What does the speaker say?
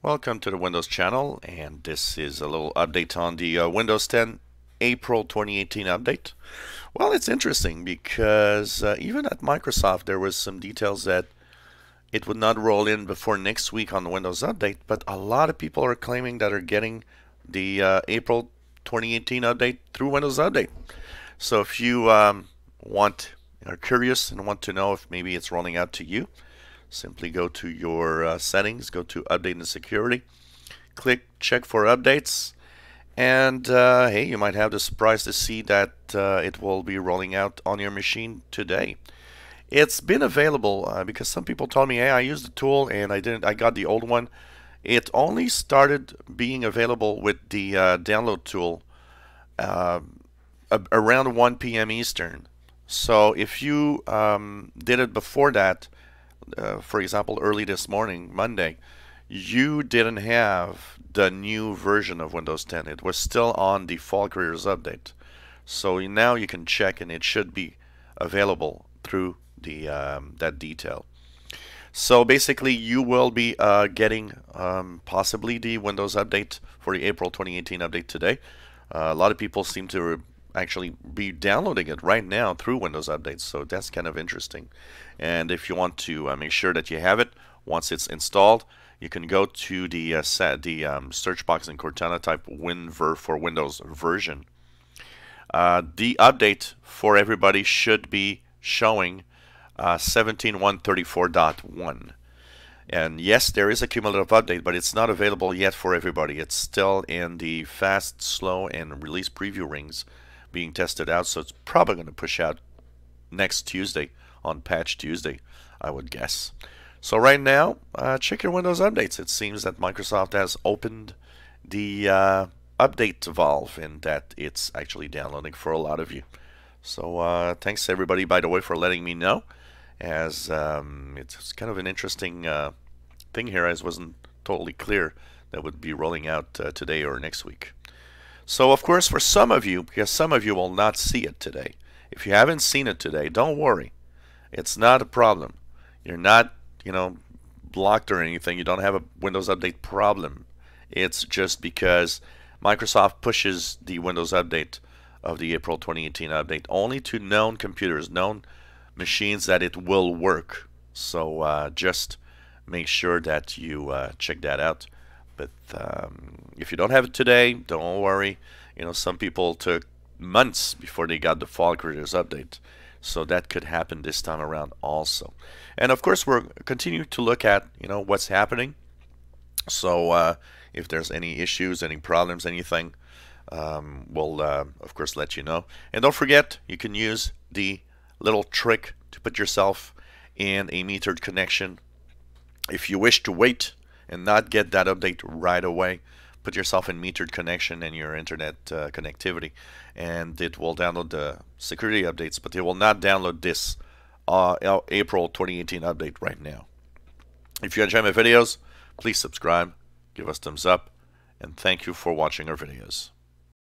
Welcome to the Windows channel, and this is a little update on the Windows 10 April 2018 update. Well, it's interesting because even at Microsoft there was some details that it would not roll in before next week on the Windows update, but a lot of people are claiming that are getting the April 2018 update through Windows Update. So if you are curious and want to know if maybe it's rolling out to you, simply go to your settings, go to Update and Security, click Check for Updates, and hey, you might have the surprise to see that it will be rolling out on your machine today. It's been available because some people told me, hey, I used the tool and I got the old one. It only started being available with the download tool around 1 p.m. Eastern. So if you did it before that, for example, early this morning, Monday, you didn't have the new version of Windows 10. It was still on default Creators Update. So now you can check, and it should be available through the that detail. So basically, you will be getting possibly the Windows Update for the April 2018 update today. A lot of people seem to actually be downloading it right now through Windows Updates, so that's kind of interesting. And if you want to make sure that you have it once it's installed, you can go to the search box in Cortana, type WinVer for Windows version. The update for everybody should be showing 17.134.1. And yes, there is a cumulative update, but it's not available yet for everybody. It's still in the fast, slow, and release preview rings being tested out, so it's probably going to push out next Tuesday on Patch Tuesday, I would guess. So right now, check your Windows updates. It seems that Microsoft has opened the update valve and that it's actually downloading for a lot of you. So thanks everybody, by the way, for letting me know, as it's kind of an interesting thing here, as wasn't totally clear that would be rolling out today or next week. So of course, for some of you, because some of you will not see it today, if you haven't seen it today, don't worry. It's not a problem. You're not, blocked or anything. You don't have a Windows Update problem. It's just because Microsoft pushes the Windows Update of the April 2018 update only to known computers, known machines that it will work. So just make sure that you check that out. But if you don't have it today, don't worry. Some people took months before they got the Fall Creators Update. So that could happen this time around also. And of course, we're continuing to look at, what's happening. So if there's any issues, any problems, anything, we'll, of course, let you know. And don't forget, you can use the little trick to put yourself in a metered connection. If you wish to wait and not get that update right away, put yourself in metered connection and your internet connectivity, and it will download the security updates, but it will not download this April 2018 update right now. If you enjoy my videos, please subscribe, give us thumbs up, and thank you for watching our videos.